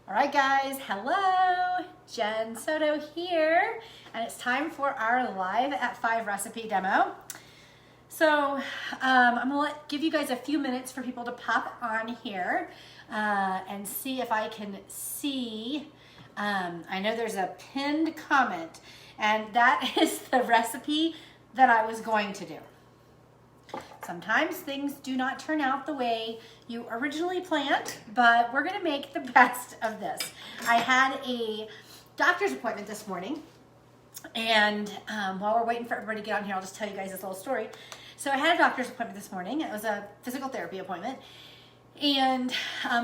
All right, guys, hello, Jen Soto here, and it's time for our live at 5 recipe demo. So I'm gonna give you guys a few minutes for people to pop on here and see if I can see. I know there's a pinned comment, and that is the recipe that I was going to do. Sometimes things do not turn out the way you originally planned, but we're gonna make the best of this. I had a doctor's appointment this morning, and while we're waiting for everybody to get on here, I'll just tell you guys this little story. So I had a doctor's appointment this morning. It was a physical therapy appointment. And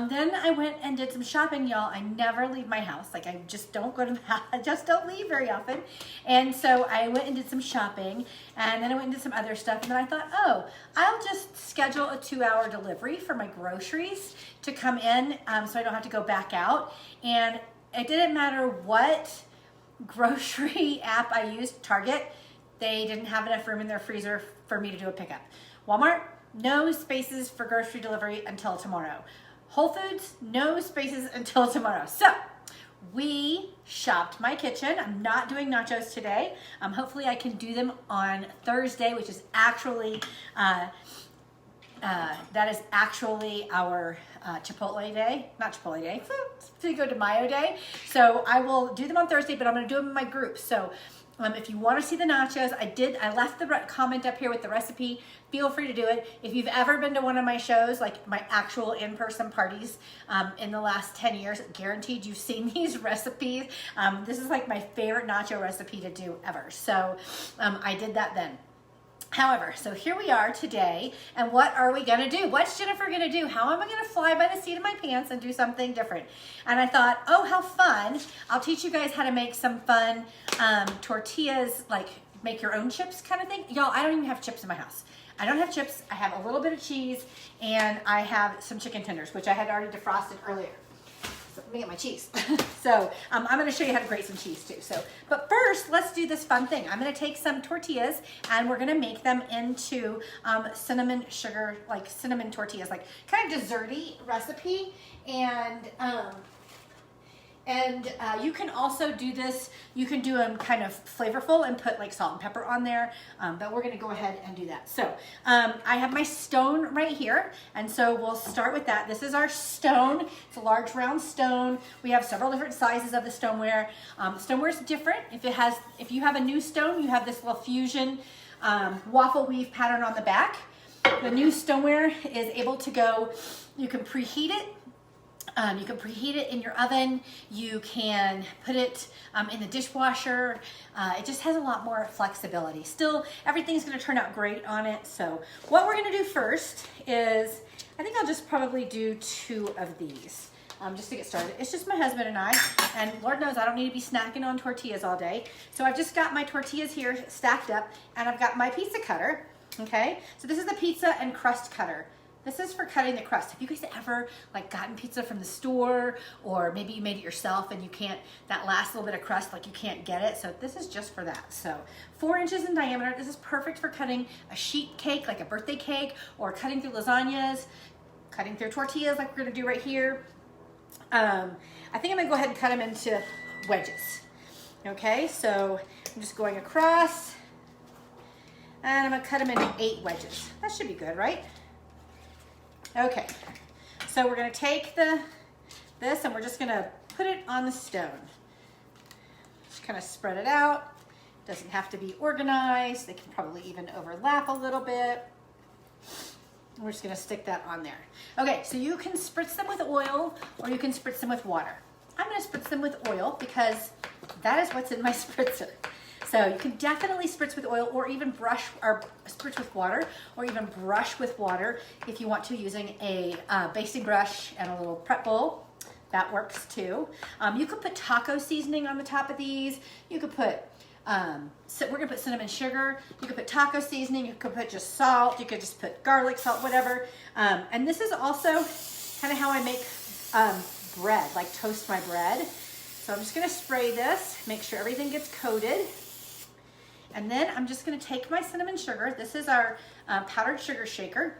then I went and did some shopping, y'all. I never leave my house. Like, I just don't go to the house. I just don't leave very often. And so I went and did some shopping, and then I went and did some other stuff. And then I thought, oh, I'll just schedule a 2-hour delivery for my groceries to come in so I don't have to go back out. And it didn't matter what grocery app I used, Target, they didn't have enough room in their freezer for me to do a pickup. Walmart, no spaces for grocery delivery until tomorrow. Whole Foods, no spaces until tomorrow. So we shopped my kitchen. I'm not doing nachos today. Hopefully I can do them on Thursday, which is actually, that is actually our Chipotle day, not Chipotle day, Cinco de Mayo day. So I will do them on Thursday, but I'm gonna do them in my group. So if you want to see the nachos, I left the comment up here with the recipe. Feel free to do it. If you've ever been to one of my shows, like my actual in-person parties in the last 10 years, guaranteed you've seen these recipes. This is like my favorite nacho recipe to do ever. So I did that then. However, so here we are today, and what are we gonna do? What's Jennifer gonna do? How am I gonna fly by the seat of my pants and do something different? And I thought, oh, how fun. I'll teach you guys how to make some fun tortillas, like make your own chips kind of thing. Y'all, I don't even have chips in my house. I don't have chips. I have a little bit of cheese, and I have some chicken tenders, which I had already defrosted earlier. So let me get my cheese. So I'm gonna show you how to grate some cheese too. So, but first, let's do this fun thing. I'm gonna take some tortillas and we're gonna make them into cinnamon sugar, like cinnamon tortillas, like kind of desserty recipe. And you can also do this, you can do them kind of flavorful and put like salt and pepper on there, but we're gonna go ahead and do that. So I have my stone right here, and so we'll start with that. This is our stone. It's a large round stone. We have several different sizes of the stoneware. Stoneware is different. If you have a new stone, you have this little fusion waffle weave pattern on the back. The new stoneware is able to go, you can preheat it. You can preheat it in your oven. You can put it in the dishwasher. It just has a lot more flexibility. Still, everything's gonna turn out great on it. So what we're gonna do first is, I think I'll just probably do 2 of these just to get started. It's just my husband and I, and Lord knows I don't need to be snacking on tortillas all day. So I've just got my tortillas here stacked up, and I've got my pizza cutter, okay? So this is the pizza and crust cutter. This is for cutting the crust. Have you guys ever like gotten pizza from the store, or maybe you made it yourself and you can't, that last little bit of crust, like you can't get it? So this is just for that. So 4 inches in diameter. This is perfect for cutting a sheet cake, like a birthday cake, or cutting through lasagnas, cutting through tortillas like we're gonna do right here. I think I'm gonna go ahead and cut them into wedges. Okay, so I'm just going across, and I'm gonna cut them into 8 wedges. That should be good, right? Okay, so we're gonna take this and we're just gonna put it on the stone. Just kind of spread it out. Doesn't have to be organized. They can probably even overlap a little bit. We're just gonna stick that on there. Okay, so you can spritz them with oil or you can spritz them with water. I'm gonna spritz them with oil because that is what's in my spritzer. So you can definitely spritz with oil, or even brush or spritz with water, or even brush with water if you want to, using a basting brush and a little prep bowl. That works too. You could put taco seasoning on the top of these. You could put, so we're gonna put cinnamon sugar. You could put taco seasoning. You could put just salt. You could just put garlic, salt, whatever. And this is also kind of how I make bread, like toast my bread. So I'm just gonna spray this, make sure everything gets coated. And then I'm just gonna take my cinnamon sugar. This is our powdered sugar shaker.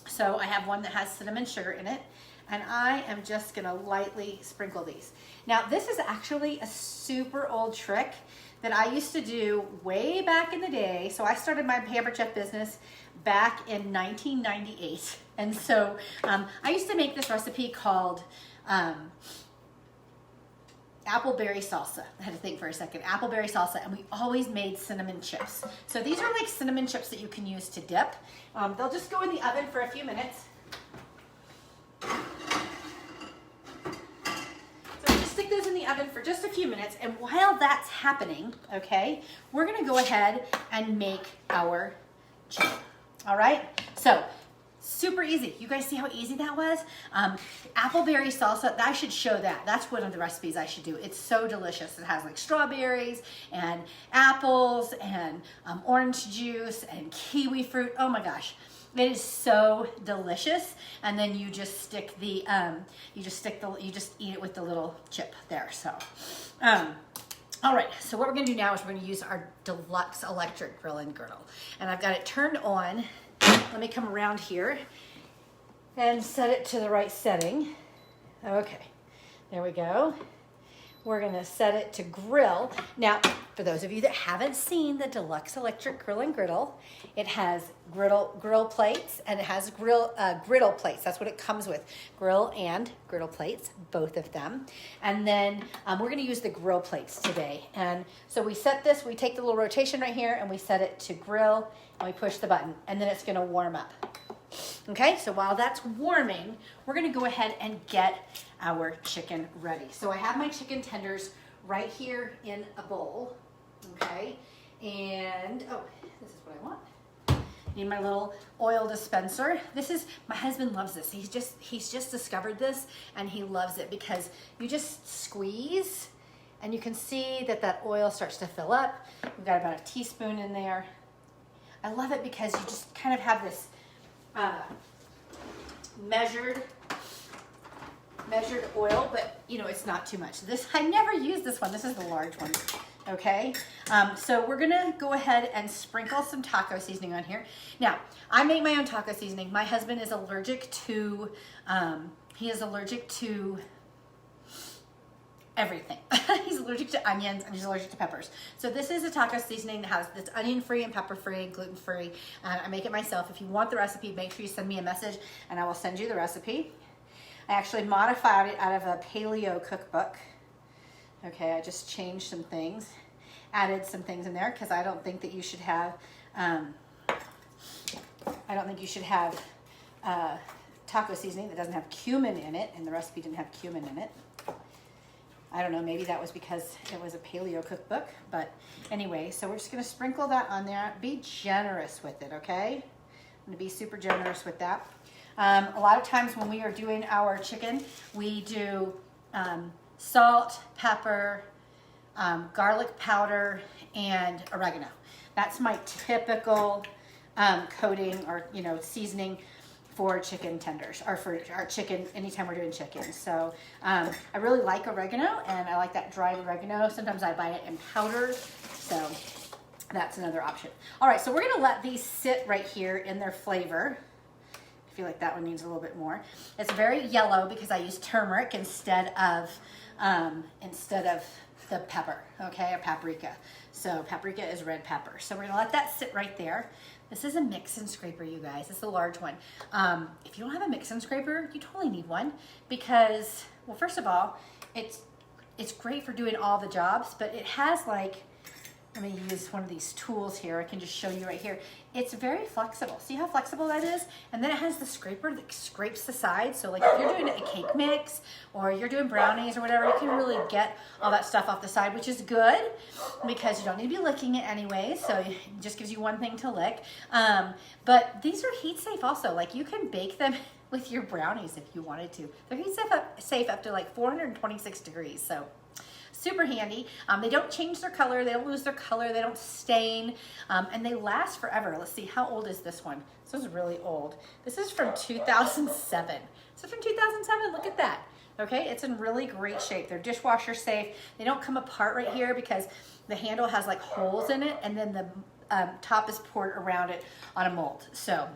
So I have one that has cinnamon sugar in it. and I am just gonna lightly sprinkle these. Now, this is actually a super old trick that I used to do way back in the day. So I started my Pampered Chef business back in 1998. And so I used to make this recipe called appleberry salsa. I had to think for a second. Appleberry salsa, and we always made cinnamon chips. So these are like cinnamon chips that you can use to dip. They'll just go in the oven for a few minutes. So just stick those in the oven for just a few minutes, and while that's happening, okay, we're gonna go ahead and make our chicken. All right, so super easy. You guys see how easy that was? Appleberry salsa, I should show that. That's one of the recipes I should do. It's so delicious. It has like strawberries and apples and orange juice and kiwi fruit. Oh my gosh. It is so delicious. And then you just stick the, you just eat it with the little chip there. So, all right, so what we're gonna do now is we're gonna use our deluxe electric grill and girdle. And I've got it turned on. Let me come around here and set it to the right setting. Okay, there we go. We're gonna set it to grill. Now, for those of you that haven't seen the deluxe electric grill and griddle, it has grill plates and it has griddle plates. That's what it comes with, grill and griddle plates, both of them. And then we're gonna use the grill plates today. And so we set this, we take the little rotation right here and we set it to grill and we push the button and then it's gonna warm up. Okay, so while that's warming, we're gonna go ahead and get our chicken ready. So I have my chicken tenders right here in a bowl, okay? And, oh, this is what I want. Need my little oil dispenser. This is, my husband loves this. He's just discovered this and he loves it because you just squeeze and you can see that that oil starts to fill up. We've got about a teaspoon in there. I love it because you just kind of have this measured oil, but you know, it's not too much. This, I never use this one. This is the large one, okay? So we're gonna go ahead and sprinkle some taco seasoning on here. Now, I make my own taco seasoning. My husband is allergic to, everything. He's allergic to onions and he's allergic to peppers. So this is a taco seasoning that's onion-free and pepper-free and gluten-free. I make it myself. If you want the recipe, make sure you send me a message and I will send you the recipe. I actually modified it out of a paleo cookbook. Okay, I just changed some things, added some things in there because I don't think that you should have, taco seasoning that doesn't have cumin in it, and the recipe didn't have cumin in it. I don't know, maybe that was because it was a paleo cookbook, but anyway, so we're just gonna sprinkle that on there. Be generous with it, okay? I'm gonna be super generous with that. A lot of times when we are doing our chicken, we do salt, pepper, garlic powder, and oregano. That's my typical coating or, you know, seasoning for chicken tenders, or for our chicken anytime we're doing chicken. So I really like oregano, and I like that dried oregano. Sometimes I buy it in powder, so that's another option. All right, so we're gonna let these sit right here in their flavor. I feel like that one needs a little bit more. It's very yellow because I use turmeric instead of the pepper, okay, or paprika. So paprika is red pepper. So we're gonna let that sit right there. This is a mix and scraper, you guys. It's a large one. If you don't have a mix and scraper, you totally need one because, well, first of all, it's great for doing all the jobs, but it has like, let me use one of these tools here. I can just show you right here. It's very flexible. See how flexible that is? And then it has the scraper that scrapes the sides. So like if you're doing a cake mix or you're doing brownies or whatever, you can really get all that stuff off the side, which is good because you don't need to be licking it anyway. So it just gives you one thing to lick. But these are heat safe also. Like you can bake them with your brownies if you wanted to. They're heat safe up to like 426 degrees. So super handy. They don't change their color, they don't lose their color, they don't stain, and they last forever. Let's see, how old is this one? This is really old. This is from 2007. So from 2007, look at that. Okay, it's in really great shape. They're dishwasher safe. They don't come apart right here because the handle has like holes in it, and then the top is poured around it on a mold. So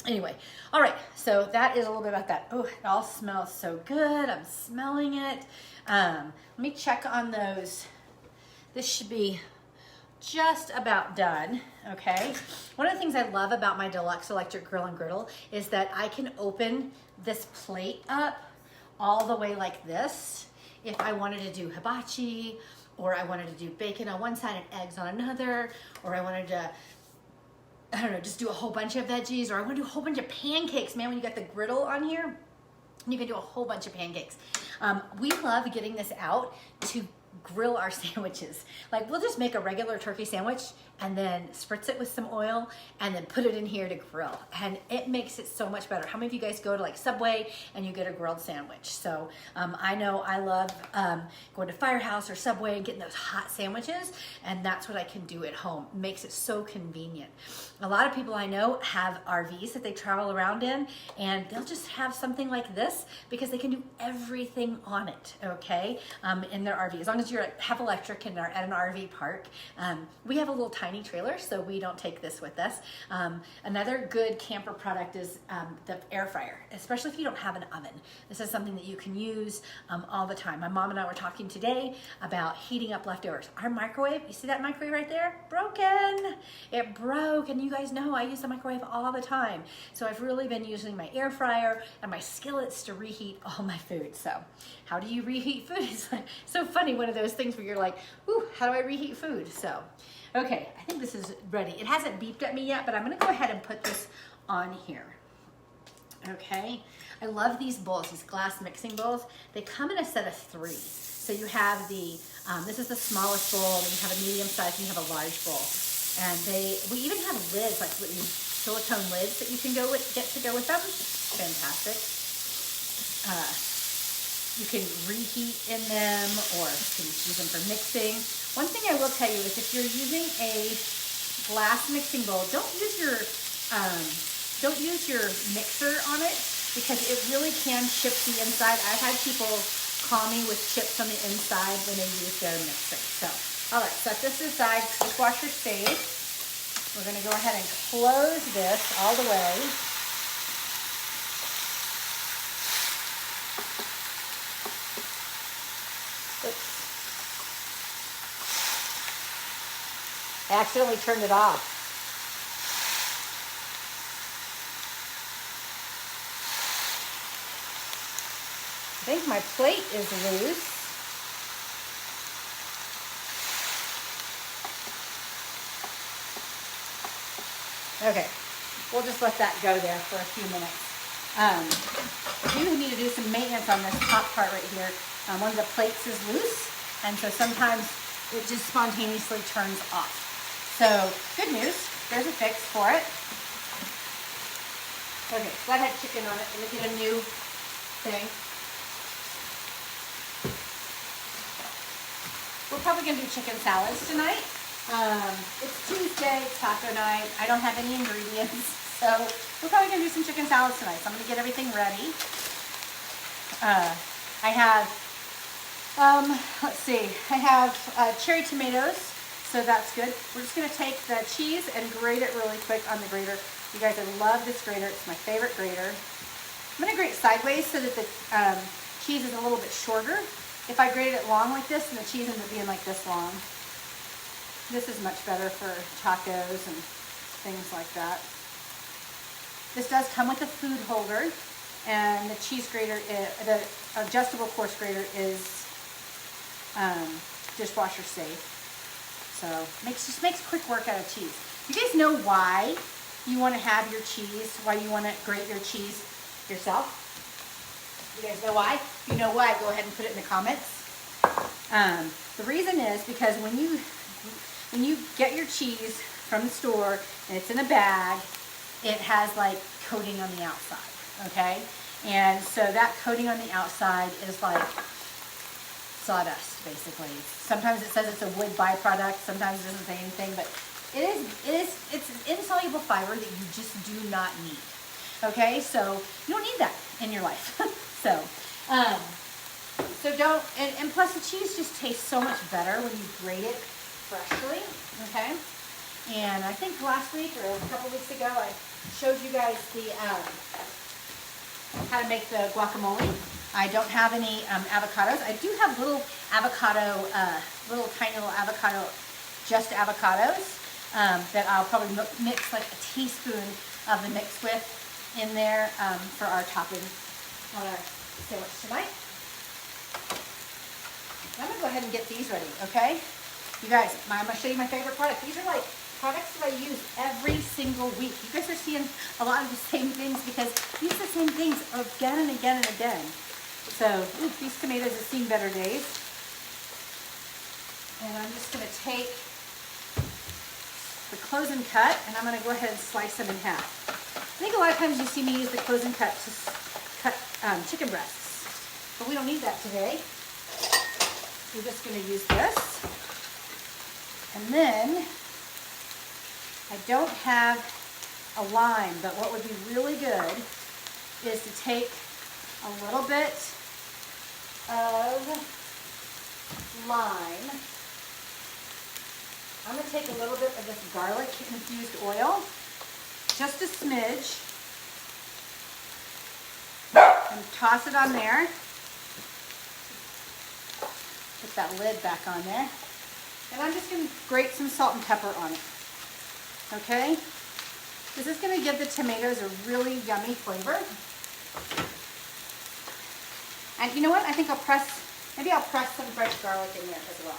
Anyway, all right, so that is a little bit about that. Oh, it all smells so good. I'm smelling it. Let me check on those. This should be just about done, okay? One of the things I love about my deluxe electric grill and griddle is that I can open this plate up all the way like this if I wanted to do hibachi, or I wanted to do bacon on one side and eggs on another, or I wanted to, I don't know, just do a whole bunch of veggies, or I want to do a whole bunch of pancakes. Man, when you got the griddle on here, you can do a whole bunch of pancakes. We love getting this out to grill our sandwiches. Like, we'll just make a regular turkey sandwich and then spritz it with some oil and then put it in here to grill, and it makes it so much better. How many of you guys go to like Subway and you get a grilled sandwich? So I know I love going to Firehouse or Subway and getting those hot sandwiches, and that's what I can do at home. It makes it so convenient. A lot of people I know have RVs that they travel around in, and they'll just have something like this because they can do everything on it, okay, in their RV. As long as you have electric and are at an RV park. We have a little tiny trailer, so we don't take this with us. Another good camper product is the air fryer, especially if you don't have an oven. This is something that you can use all the time. My mom and I were talking today about heating up leftovers. Our microwave, you see that microwave right there? Broken. It broke, and you guys know I use the microwave all the time. So I've really been using my air fryer and my skillets to reheat all my food. So how do you reheat food? It's like so funny, one of those things where you're like, ooh, how do I reheat food? So, okay, I think this is ready. It hasn't beeped at me yet, but I'm gonna go ahead and put this on here. Okay, I love these bowls, these glass mixing bowls. They come in a set of 3. So you have the, this is the smallest bowl, then you have a medium size, and you have a large bowl. And we even have lids, like silicone lids that you can get to go with them. Fantastic. You can reheat in them, or you can use them for mixing. One thing I will tell you is if you're using a glass mixing bowl, don't use your mixer on it, because it really can chip the inside. I've had people call me with chips on the inside when they use their mixer. So, all right, set this aside, dishwasher safe. We're gonna go ahead and close this all the way. Oops. I accidentally turned it off. I think my plate is loose. Okay, we'll just let that go there for a few minutes. I do need to do some maintenance on this top part right here. One of the plates is loose, and so sometimes it just spontaneously turns off. So, good news, there's a fix for it. Okay, so that had chicken on it. Let me get a new thing. We're probably gonna do chicken salads tonight. It's Tuesday, it's taco night. I don't have any ingredients, so we're probably gonna do some chicken salads tonight. So I'm gonna get everything ready. I have, let's see, I have cherry tomatoes, so that's good. We're just gonna take the cheese and grate it really quick on the grater. You guys, I love this grater. It's my favorite grater. I'm gonna grate sideways so that the cheese is a little bit shorter. If I grated it long like this, and the cheese ends up being like this long. This is much better for tacos and things like that. This does come with a food holder, and the cheese grater, the adjustable coarse grater is dishwasher safe. So just makes quick work out of cheese. You guys know why you want to have your cheese, why you want to grate your cheese yourself? You guys know why? If you know why, go ahead and put it in the comments. The reason is because when you get your cheese from the store and it's in a bag, it has like coating on the outside, okay? And so that coating on the outside is like sawdust, basically. Sometimes it says it's a wood byproduct, sometimes it doesn't say anything, but it's an insoluble fiber that you just do not need, okay? So you don't need that in your life. So don't, and plus the cheese just tastes so much better when you grate it freshly, okay? And I think last week or a couple weeks ago, I showed you guys the how to make the guacamole. I don't have any avocados. I do have little avocado, little tiny little avocado, just avocados that I'll probably mix like a teaspoon of the mix with in there for our topping on our sandwich tonight. I'm gonna go ahead and get these ready, okay? You guys, I'm gonna show you my favorite product. These are like products that I use every single week. You guys are seeing a lot of the same things because I use the same things again and again and again. So, these tomatoes have seen better days. And I'm just gonna take the close and cut, and I'm gonna go ahead and slice them in half. I think a lot of times you see me use the close and cut to cut chicken breasts, but we don't need that today. We're just gonna use this. And then, I don't have a lime, but what would be really good is to take a little bit of lime. I'm going to take a little bit of this garlic infused oil, just a smidge, and toss it on there. Put that lid back on there. And I'm just going to grate some salt and pepper on it. Okay? This is going to give the tomatoes a really yummy flavor. And you know what? I think maybe I'll press some fresh garlic in there as well.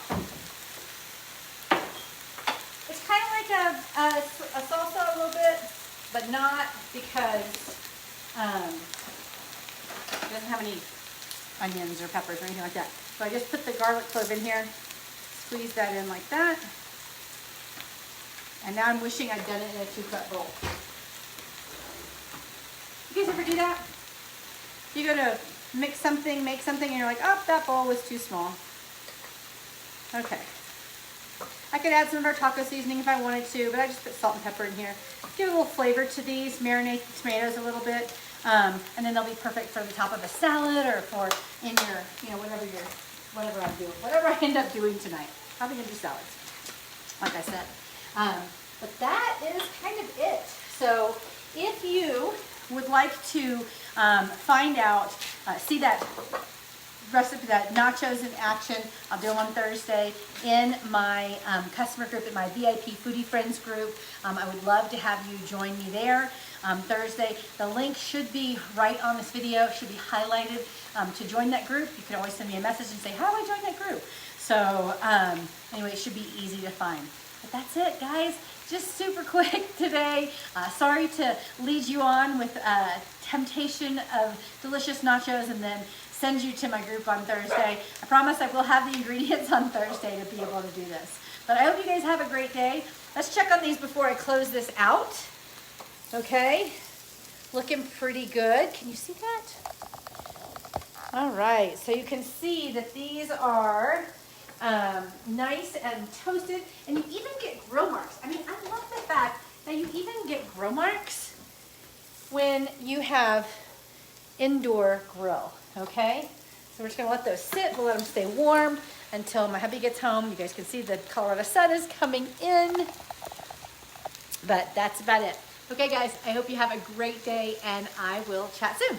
It's kind of like a salsa a little bit, but not because it doesn't have any onions or peppers or anything like that. So I just put the garlic clove in here, squeeze that in like that. And now I'm wishing I'd done it in a 2-cup bowl. You guys ever do that? You go to make something, and you're like, oh, that bowl was too small. Okay. I could add some of our taco seasoning if I wanted to, but I just put salt and pepper in here. Give a little flavor to these, marinate the tomatoes a little bit, and then they'll be perfect for the top of a salad or for in your, whatever I end up doing tonight. Probably gonna do salads, like I said. But that is kind of it. So if you would like to find out, see that recipe, that nachos in action, I'll do them on Thursday in my customer group, in my VIP Foodie Friends group. I would love to have you join me there Thursday. The link should be right on this video. It should be highlighted to join that group. You can always send me a message and say, how do I join that group? So anyway, it should be easy to find. But that's it, guys. Just super quick today. Sorry to lead you on with temptation of delicious nachos and then send you to my group on Thursday. I promise I will have the ingredients on Thursday to be able to do this. But I hope you guys have a great day. Let's check on these before I close this out. Okay, looking pretty good. Can you see that? All right, so you can see that these are nice and toasted, and you even get grill marks. I mean, I love the fact that you even get grill marks when you have indoor grill, okay? So we're just gonna let those sit, we'll let them stay warm until my hubby gets home. You guys can see the Colorado sun is coming in, but that's about it. Okay guys, I hope you have a great day and I will chat soon.